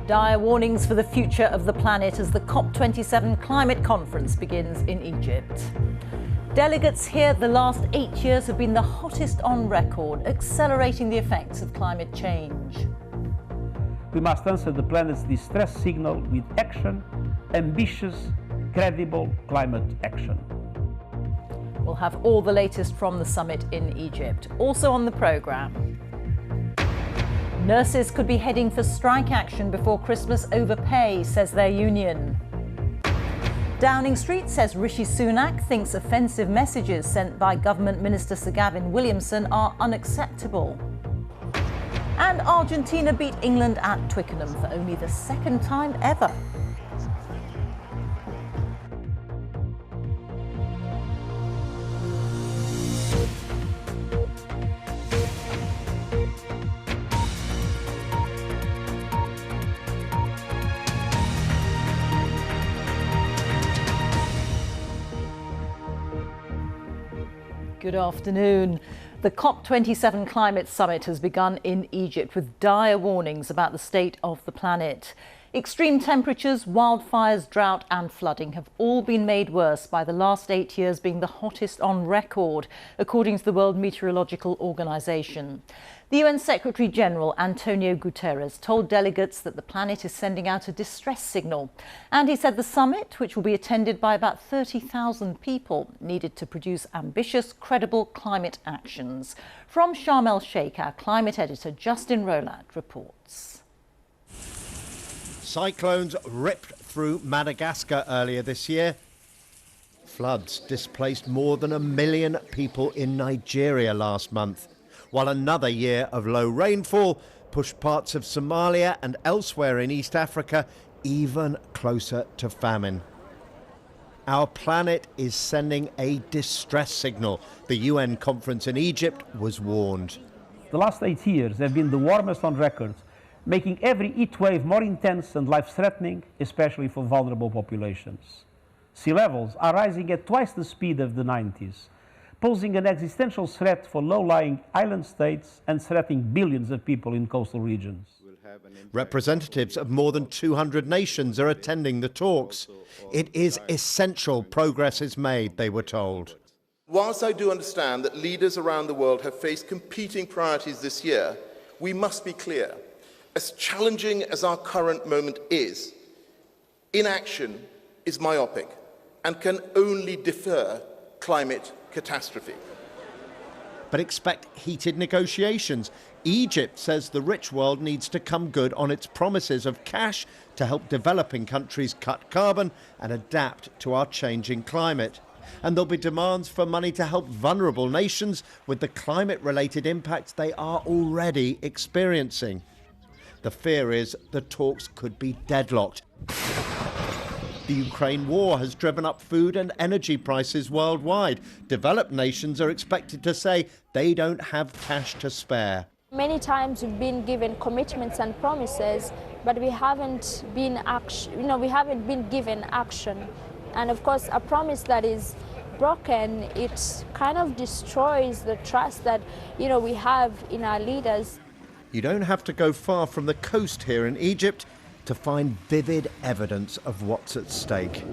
Dire warnings for the future of the planet as the COP27 climate conference begins in Egypt. Delegates here the last 8 years have been the hottest on record, accelerating the effects of climate change. We must answer the planet's distress signal with action, ambitious, credible climate action. We'll have all the latest from the summit in Egypt. Also on the programme, nurses could be heading for strike action before Christmas over pay, says their union. Downing Street says Rishi Sunak thinks offensive messages sent by Government Minister Sir Gavin Williamson are unacceptable. And Argentina beat England at Twickenham for only the second time ever. Good afternoon. The COP27 climate summit has begun in Egypt with dire warnings about the state of the planet. Extreme temperatures, wildfires, drought and flooding have all been made worse by the last 8 years being the hottest on record, according to the World Meteorological Organization. The UN Secretary-General Antonio Guterres told delegates that the planet is sending out a distress signal. And he said the summit, which will be attended by about 30,000 people, needed to produce ambitious, credible climate actions. From Sharm el-Sheikh, our climate editor Justin Rolat reports. Cyclones ripped through Madagascar earlier this year. Floods displaced more than 1 million people in Nigeria last month, while another year of low rainfall pushed parts of Somalia and elsewhere in East Africa even closer to famine. Our planet is sending a distress signal. The UN conference in Egypt was warned. The last 8 years have been the warmest on record, making every heat wave more intense and life-threatening, especially for vulnerable populations. Sea levels are rising at twice the speed of the 90s, posing an existential threat for low-lying island states and threatening billions of people in coastal regions. Representatives of more than 200 nations are attending the talks. It is essential progress is made, they were told. Whilst I do understand that leaders around the world have faced competing priorities this year, we must be clear. As challenging as our current moment is, inaction is myopic and can only defer climate catastrophe. But expect heated negotiations. Egypt says the rich world needs to come good on its promises of cash to help developing countries cut carbon and adapt to our changing climate. And there'll be demands for money to help vulnerable nations with the climate-related impacts they are already experiencing. The fear is the talks could be deadlocked. The Ukraine war has driven up food and energy prices worldwide. Developed nations are expected to say they don't have cash to spare. Many times we've been given commitments and promises, but we haven't been given action. And of course, a promise that is broken, it kind of destroys the trust that we have in our leaders. You don't have to go far from the coast here in Egypt to find vivid evidence of what's at stake.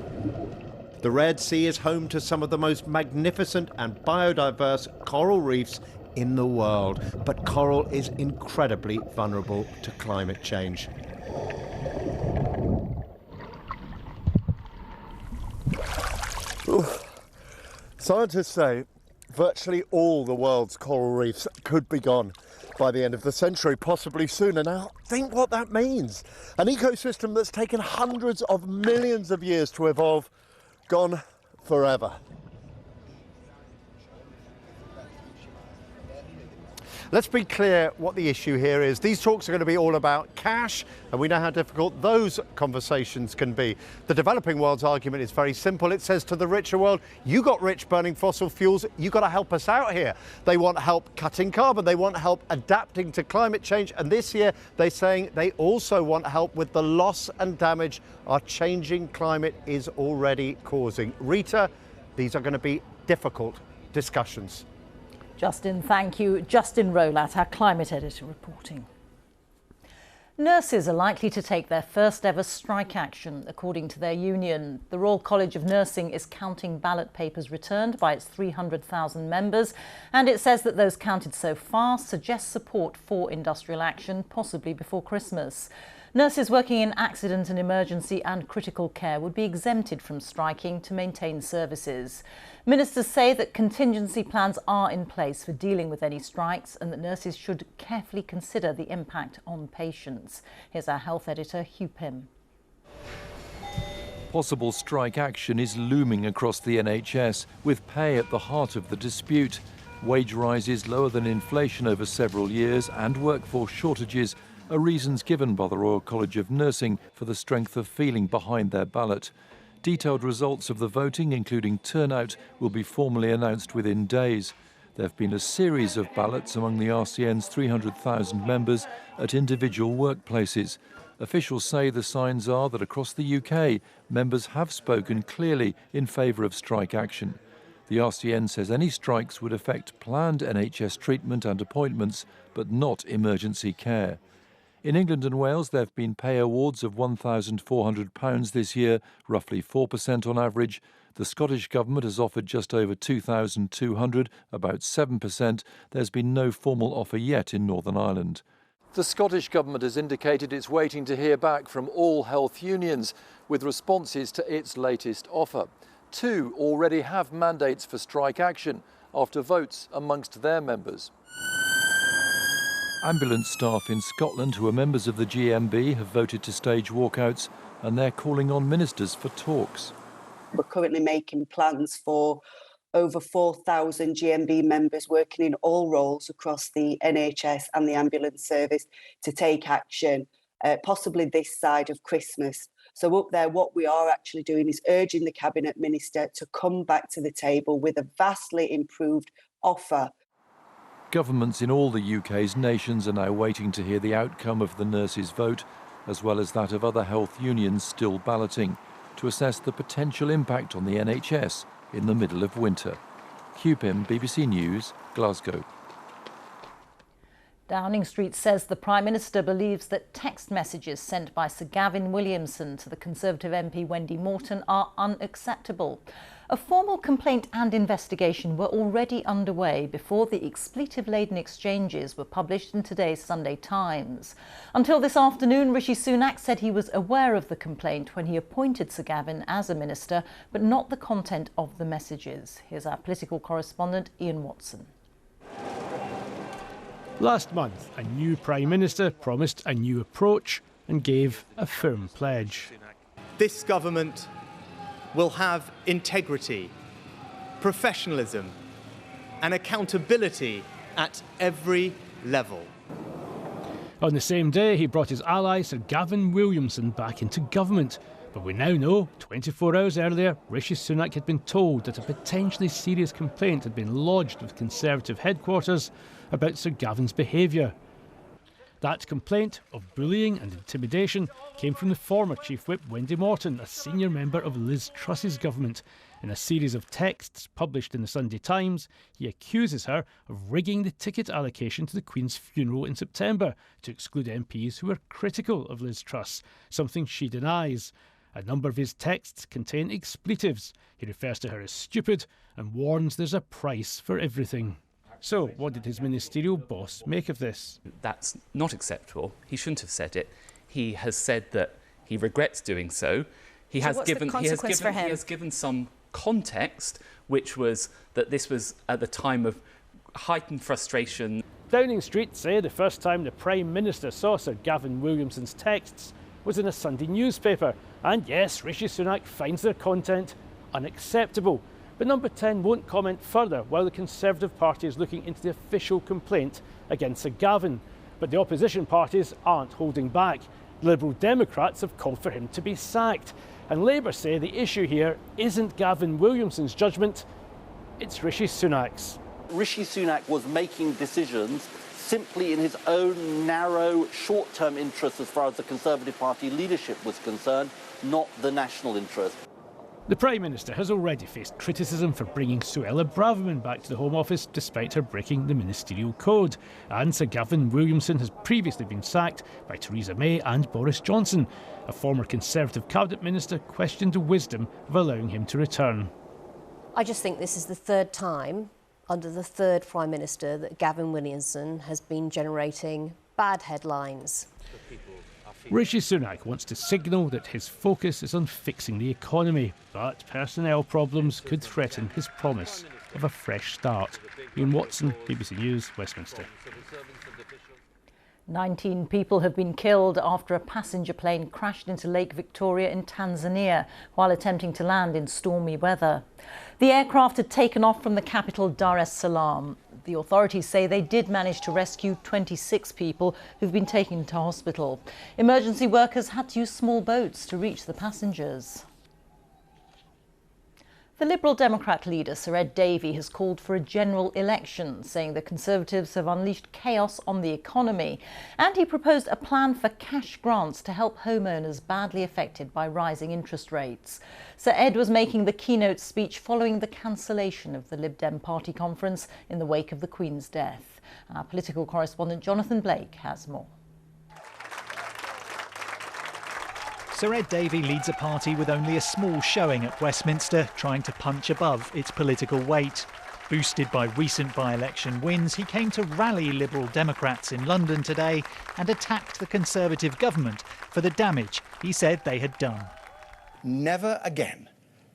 The Red Sea is home to some of the most magnificent and biodiverse coral reefs in the world, but coral is incredibly vulnerable to climate change. Scientists say virtually all the world's coral reefs could be gone by the end of the century, possibly sooner. Now, think what that means. An ecosystem that's taken hundreds of millions of years to evolve, gone forever. Let's be clear what the issue here is. These talks are going to be all about cash, and we know how difficult those conversations can be. The developing world's argument is very simple. It says to the richer world, you got rich burning fossil fuels, you got to help us out here. They want help cutting carbon, they want help adapting to climate change, and this year they're saying they also want help with the loss and damage our changing climate is already causing. Rita, these are going to be difficult discussions. Justin, thank you. Justin Rolat, our climate editor, reporting. Nurses are likely to take their first ever strike action, according to their union. The Royal College of Nursing is counting ballot papers returned by its 300,000 members, and it says that those counted so far suggest support for industrial action, possibly before Christmas. Nurses working in accident and emergency and critical care would be exempted from striking to maintain services. Ministers say that contingency plans are in place for dealing with any strikes and that nurses should carefully consider the impact on patients. Here's our health editor, Hugh Pym. Possible strike action is looming across the NHS, with pay at the heart of the dispute. Wage rises lower than inflation over several years and workforce shortages are reasons given by the Royal College of Nursing for the strength of feeling behind their ballot. Detailed results of the voting, including turnout, will be formally announced within days. There have been a series of ballots among the RCN's 300,000 members at individual workplaces. Officials say the signs are that across the UK, members have spoken clearly in favour of strike action. The RCN says any strikes would affect planned NHS treatment and appointments, but not emergency care. In England and Wales, there have been pay awards of £1,400 this year, roughly 4% on average. The Scottish Government has offered just over £2,200, about 7%. There's been no formal offer yet in Northern Ireland. The Scottish Government has indicated it's waiting to hear back from all health unions with responses to its latest offer. 2 already have mandates for strike action after votes amongst their members. Ambulance staff in Scotland who are members of the GMB have voted to stage walkouts, and they're calling on ministers for talks. We're currently making plans for over 4,000 GMB members working in all roles across the NHS and the ambulance service to take action, possibly this side of Christmas. So up there, what we are actually doing is urging the Cabinet Minister to come back to the table with a vastly improved offer. Governments in all the UK's nations are now waiting to hear the outcome of the nurses' vote, as well as that of other health unions still balloting, to assess the potential impact on the NHS in the middle of winter. Hugh Pym, BBC News, Glasgow. Downing Street says the Prime Minister believes that text messages sent by Sir Gavin Williamson to the Conservative MP Wendy Morton are unacceptable. A formal complaint and investigation were already underway before the expletive-laden exchanges were published in today's Sunday Times. Until this afternoon, Rishi Sunak said he was aware of the complaint when he appointed Sir Gavin as a minister, but not the content of the messages. Here's our political correspondent, Ian Watson. Last month, a new Prime Minister promised a new approach and gave a firm pledge. This government will have integrity, professionalism and accountability at every level. On the same day, he brought his ally Sir Gavin Williamson back into government. But we now know, 24 hours earlier, Rishi Sunak had been told that a potentially serious complaint had been lodged with Conservative headquarters about Sir Gavin's behaviour. That complaint of bullying and intimidation came from the former Chief Whip Wendy Morton, a senior member of Liz Truss's government. In a series of texts published in the Sunday Times, he accuses her of rigging the ticket allocation to the Queen's funeral in September to exclude MPs who were critical of Liz Truss, something she denies. A number of his texts contain expletives. He refers to her as stupid and warns there's a price for everything. So, what did his ministerial boss make of this? That's not acceptable. He shouldn't have said it. He has said that he regrets doing so. He has given some context, which was that this was at the time of heightened frustration. Downing Street say the first time the Prime Minister saw Sir Gavin Williamson's texts was in a Sunday newspaper. And yes, Rishi Sunak finds their content unacceptable. But Number 10 won't comment further while the Conservative Party is looking into the official complaint against Sir Gavin. But the opposition parties aren't holding back. The Liberal Democrats have called for him to be sacked. And Labour say the issue here isn't Gavin Williamson's judgment, it's Rishi Sunak's. Rishi Sunak was making decisions simply in his own narrow, short-term interest as far as the Conservative Party leadership was concerned, not the national interest. The Prime Minister has already faced criticism for bringing Suella Braverman back to the Home Office despite her breaking the ministerial code. And Sir Gavin Williamson has previously been sacked by Theresa May and Boris Johnson. A former Conservative Cabinet Minister questioned the wisdom of allowing him to return. I just think this is the third time under the third Prime Minister that Gavin Williamson has been generating bad headlines. Rishi Sunak wants to signal that his focus is on fixing the economy, but personnel problems could threaten his promise of a fresh start. Ian Watson, BBC News, Westminster. 19 people have been killed after a passenger plane crashed into Lake Victoria in Tanzania while attempting to land in stormy weather. The aircraft had taken off from the capital Dar es Salaam. The authorities say they did manage to rescue 26 people who've been taken to hospital. Emergency workers had to use small boats to reach the passengers. The Liberal Democrat leader, Sir Ed Davey, has called for a general election, saying the Conservatives have unleashed chaos on the economy. And he proposed a plan for cash grants to help homeowners badly affected by rising interest rates. Sir Ed was making the keynote speech following the cancellation of the Lib Dem party conference in the wake of the Queen's death. Our political correspondent Jonathan Blake has more. Sir Ed Davey leads a party with only a small showing at Westminster, trying to punch above its political weight. Boosted by recent by-election wins, he came to rally Liberal Democrats in London today and attacked the Conservative government for the damage he said they had done. Never again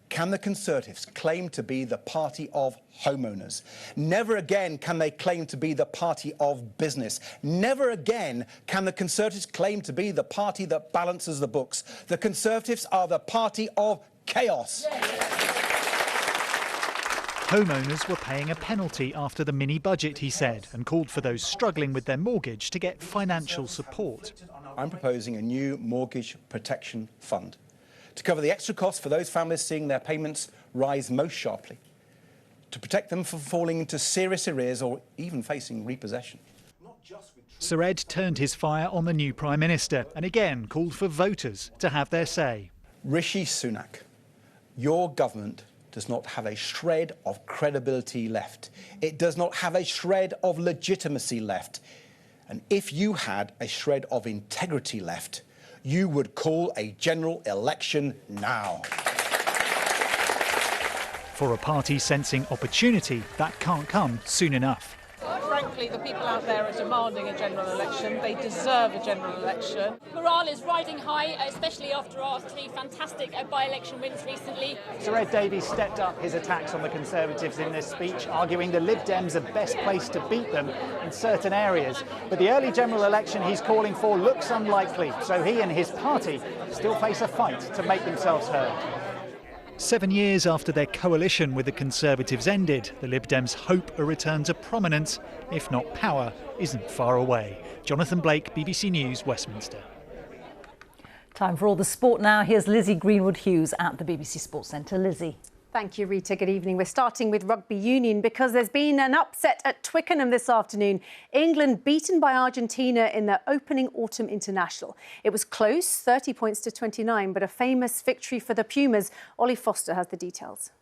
can the Conservatives claim to be the party of homeowners. Never again can they claim to be the party of business. Never again can the Conservatives claim to be the party that balances the books. The Conservatives are the party of chaos. Homeowners were paying a penalty after the mini-budget, he said, and called for those struggling with their mortgage to get financial support. I'm proposing a new mortgage protection fund to cover the extra costs for those families seeing their payments rise most sharply, to protect them from falling into serious arrears or even facing repossession. Sir Ed turned his fire on the new Prime Minister and again called for voters to have their say. Rishi Sunak, your government does not have a shred of credibility left. It does not have a shred of legitimacy left. And if you had a shred of integrity left, you would call a general election now. For a party sensing opportunity, that can't come soon enough. Frankly, the people out there are demanding a general election. They deserve a general election. Morale is riding high, especially after our three fantastic by-election wins recently. Sir Ed Davey stepped up his attacks on the Conservatives in this speech, arguing the Lib Dems are best placed to beat them in certain areas. But the early general election he's calling for looks unlikely, so he and his party still face a fight to make themselves heard. 7 years after their coalition with the Conservatives ended, the Lib Dems hope a return to prominence, if not power, isn't far away. Jonathan Blake, BBC News, Westminster. Time for all the sport now. Here's Lizzie Greenwood-Hughes at the BBC Sports Centre. Lizzie. Thank you, Rita. Good evening. We're starting with rugby union because there's been an upset at Twickenham this afternoon. England beaten by Argentina in their opening autumn international. It was close, 30 points to 29, but a famous victory for the Pumas. Ollie Foster has the details.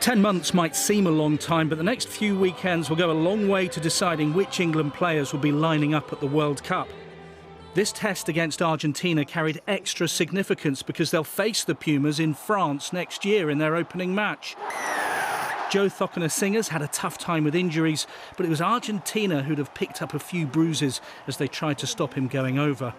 10 months might seem a long time, but the next few weekends will go a long way to deciding which England players will be lining up at the World Cup. This test against Argentina carried extra significance because they'll face the Pumas in France next year in their opening match. Joe Thockner-Singers had a tough time with injuries, but it was Argentina who'd have picked up a few bruises as they tried to stop him going over.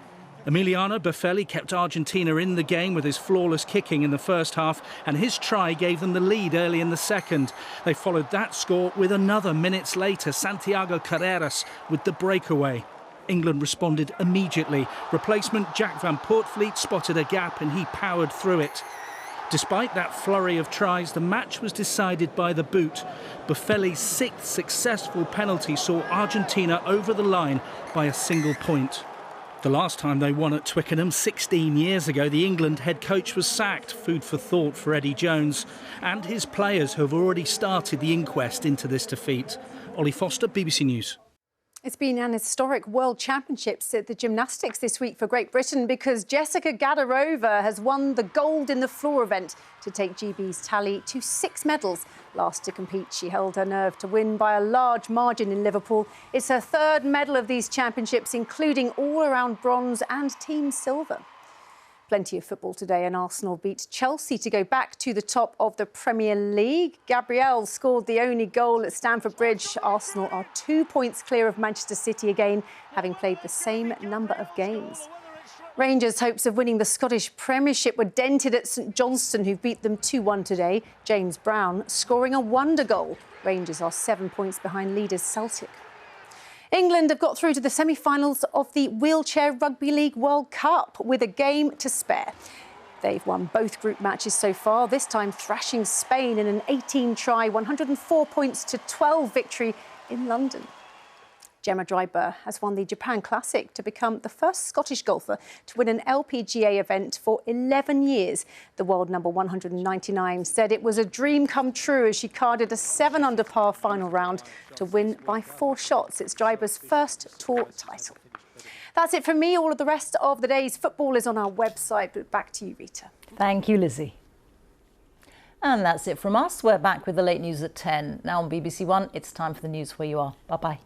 Emiliano Buffelli kept Argentina in the game with his flawless kicking in the first half, and his try gave them the lead early in the second. They followed that score with another minutes later, Santiago Carreras with the breakaway. England responded immediately. Replacement Jack van Poortvliet spotted a gap and he powered through it. Despite that flurry of tries, the match was decided by the boot. Buffelli's sixth successful penalty saw Argentina over the line by a single point. The last time they won at Twickenham, 16 years ago, the England head coach was sacked. Food for thought for Eddie Jones and his players who have already started the inquest into this defeat. Ollie Foster, BBC News. It's been an historic World Championships at the gymnastics this week for Great Britain because Jessica Gadarova has won the gold in the floor event to take GB's tally to 6 medals. Last to compete, she held her nerve to win by a large margin in Liverpool. It's her 3rd medal of these championships, including all-around bronze and team silver. Plenty of football today, and Arsenal beat Chelsea to go back to the top of the Premier League. Gabriel scored the only goal at Stamford Bridge. Arsenal are 2 points clear of Manchester City again, having played the same number of games. Rangers' hopes of winning the Scottish Premiership were dented at St Johnstone, who beat them 2-1 today. James Brown scoring a wonder goal. Rangers are 7 points behind leaders Celtic. England have got through to the semi-finals of the Wheelchair Rugby League World Cup with a game to spare. They've won both group matches so far, this time thrashing Spain in an 18-try, 104 points to 12 victory in London. Gemma Dryburgh has won the Japan Classic to become the first Scottish golfer to win an LPGA event for 11 years. The world number 199 said it was a dream come true as she carded a 7-under par final round to win by 4 shots. It's Dryburgh's first tour title. That's it from me. All of the rest of the day's football is on our website. But back to you, Rita. Thank you, Lizzie. And that's it from us. We're back with the late news at 10. Now on BBC One, it's time for the news where you are. Bye-bye.